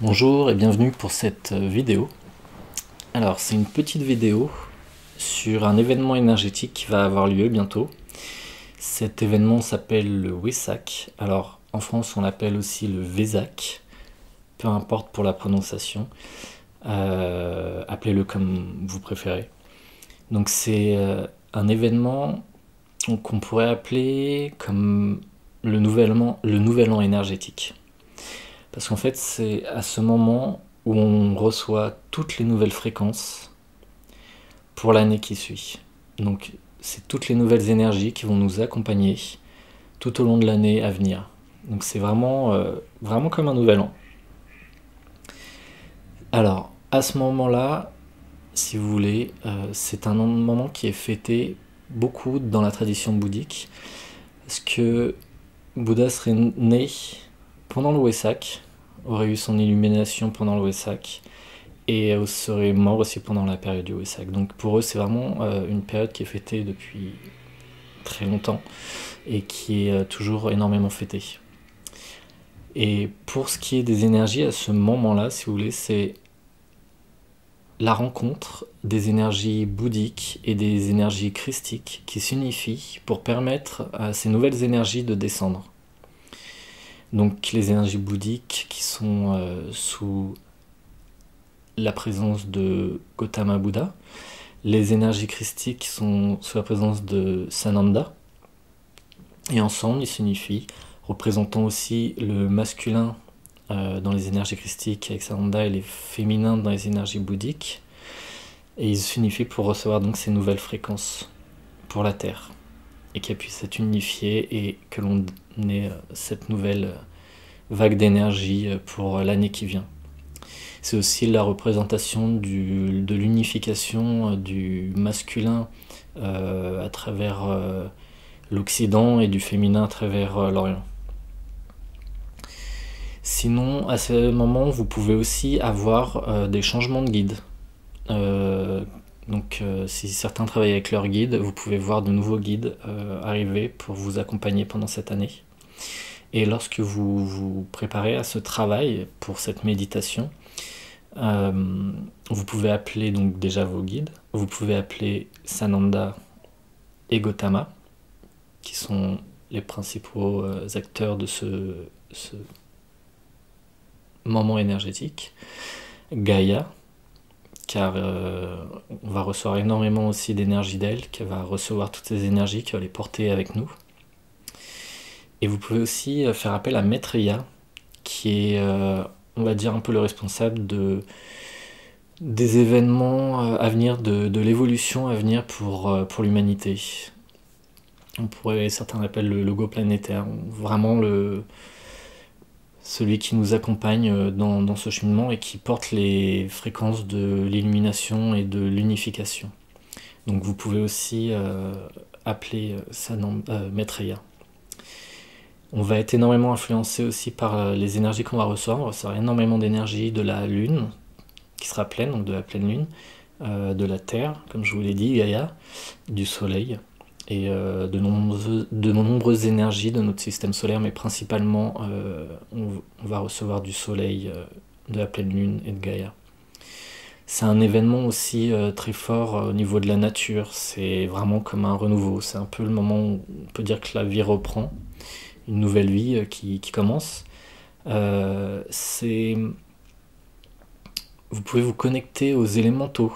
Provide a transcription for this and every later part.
Bonjour et bienvenue pour cette vidéo. Alors c'est une petite vidéo sur un événement énergétique qui va avoir lieu bientôt. Cet événement s'appelle le Wesak. Alors en France on l'appelle aussi le Vesak, peu importe pour la prononciation. Appelez-le comme vous préférez. Donc c'est un événement qu'on pourrait appeler comme le nouvel an énergétique. Parce qu'en fait, c'est à ce moment où on reçoit toutes les nouvelles fréquences pour l'année qui suit. Donc, c'est toutes les nouvelles énergies qui vont nous accompagner tout au long de l'année à venir. Donc, c'est vraiment comme un nouvel an. Alors, à ce moment-là, si vous voulez, c'est un moment qui est fêté beaucoup dans la tradition bouddhique. Parce que Bouddha serait né pendant le Wesak, aurait eu son illumination pendant le Wesak, et serait mort aussi pendant la période du Wesak. Donc pour eux, c'est vraiment une période qui est fêtée depuis très longtemps, et qui est toujours énormément fêtée. Et pour ce qui est des énergies, à ce moment-là, si vous voulez, c'est la rencontre des énergies bouddhiques et des énergies christiques qui s'unifient pour permettre à ces nouvelles énergies de descendre. Donc les énergies bouddhiques qui sont sous la présence de Gautama Bouddha, les énergies christiques qui sont sous la présence de Sananda, et ensemble ils s'unifient, représentant aussi le masculin dans les énergies christiques avec Sananda et les féminins dans les énergies bouddhiques, et ils s'unifient pour recevoir donc ces nouvelles fréquences pour la Terre, et qu'elles puissent être unifiées et que l'on ait cette nouvelle vague d'énergie pour l'année qui vient. C'est aussi la représentation de l'unification du masculin à travers l'Occident et du féminin à travers l'Orient. Sinon, à ce moment, vous pouvez aussi avoir des changements de guide. Donc, si certains travaillent avec leur guide, vous pouvez voir de nouveaux guides arriver pour vous accompagner pendant cette année. Et lorsque vous vous préparez à ce travail pour cette méditation, vous pouvez appeler donc déjà vos guides, vous pouvez appeler Sananda et Gautama, qui sont les principaux acteurs de ce moment énergétique, Gaïa, car on va recevoir énormément aussi d'énergie d'elle, qui va recevoir toutes ces énergies, qui va les porter avec nous. Et vous pouvez aussi faire appel à Maitreya, qui est, on va dire, un peu le responsable des événements à venir, de l'évolution à venir pour l'humanité. Certains l'appellent le logo planétaire, vraiment celui qui nous accompagne dans ce cheminement et qui porte les fréquences de l'illumination et de l'unification. Donc vous pouvez aussi appeler Maitreya. On va être énormément influencé aussi par les énergies qu'on va recevoir. On va recevoir énormément d'énergie de la Lune, qui sera pleine, donc de la pleine Lune, de la Terre, comme je vous l'ai dit, Gaïa, du Soleil, et de nombreuses énergies de notre système solaire, mais principalement, on va recevoir du Soleil, de la pleine Lune et de Gaïa. C'est un événement aussi très fort au niveau de la nature. C'est vraiment comme un renouveau. C'est un peu le moment où on peut dire que la vie reprend, une nouvelle vie qui commence. Vous pouvez vous connecter aux élémentaux,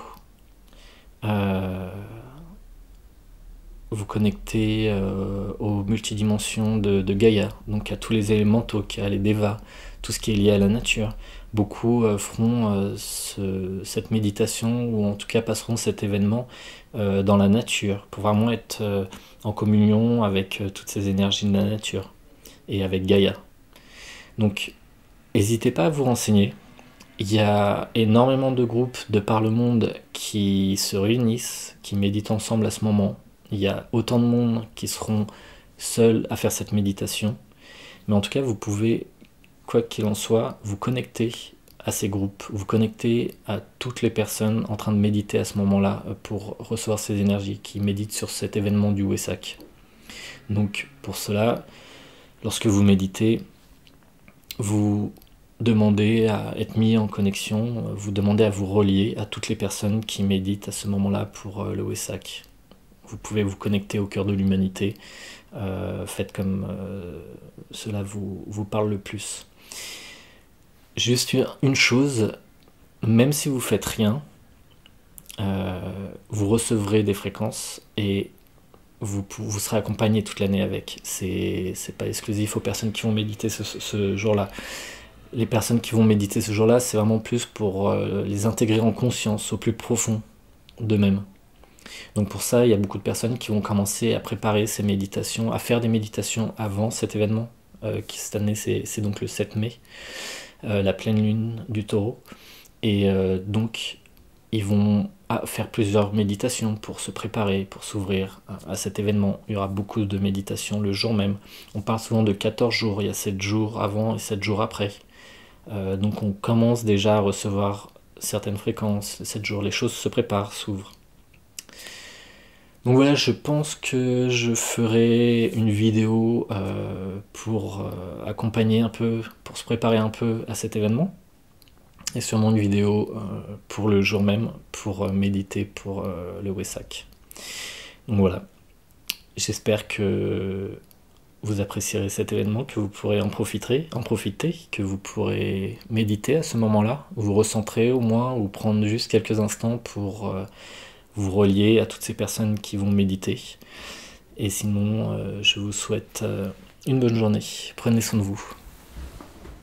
vous connecter aux multidimensions de Gaïa, donc à tous les élémentaux, à les Devas, tout ce qui est lié à la nature. Beaucoup feront cette méditation, ou en tout cas passeront cet événement dans la nature, pour vraiment être en communion avec toutes ces énergies de la nature et avec Gaïa. Donc n'hésitez pas à vous renseigner. Il y a énormément de groupes de par le monde qui se réunissent, qui méditent ensemble à ce moment. Il y a autant de monde qui seront seuls à faire cette méditation. Mais en tout cas, vous pouvez, quoi qu'il en soit, vous connecter à ces groupes, vous connecter à toutes les personnes en train de méditer à ce moment-là pour recevoir ces énergies qui méditent sur cet événement du Wesak. Donc pour cela, lorsque vous méditez, vous demandez à être mis en connexion, vous demandez à vous relier à toutes les personnes qui méditent à ce moment-là pour le Wesak. Vous pouvez vous connecter au cœur de l'humanité. Faites comme cela vous parle le plus. Juste une chose, même si vous faites rien, vous recevrez des fréquences et vous serez accompagné toute l'année avec. C'est pas exclusif aux personnes qui vont méditer ce jour-là. Les personnes qui vont méditer ce jour-là, c'est vraiment plus pour les intégrer en conscience, au plus profond d'eux-mêmes. Donc pour ça, il y a beaucoup de personnes qui vont commencer à préparer ces méditations, à faire des méditations avant cet événement, qui cette année c'est donc le 7 mai, la pleine lune du Taureau. Et donc ils vont faire plusieurs méditations pour se préparer, pour s'ouvrir à cet événement. Il y aura beaucoup de méditations le jour même. On parle souvent de 14 jours, il y a 7 jours avant et 7 jours après. Donc on commence déjà à recevoir certaines fréquences, 7 jours, les choses se préparent, s'ouvrent. Donc voilà, je pense que je ferai une vidéo pour accompagner un peu, pour se préparer un peu à cet événement. Et sûrement une vidéo pour le jour même, pour méditer pour le Wesak. Donc voilà, j'espère que vous apprécierez cet événement, que vous pourrez en profiter, que vous pourrez méditer à ce moment-là, vous recentrer au moins, ou prendre juste quelques instants pour vous relier à toutes ces personnes qui vont méditer. Et sinon, je vous souhaite une bonne journée. Prenez soin de vous.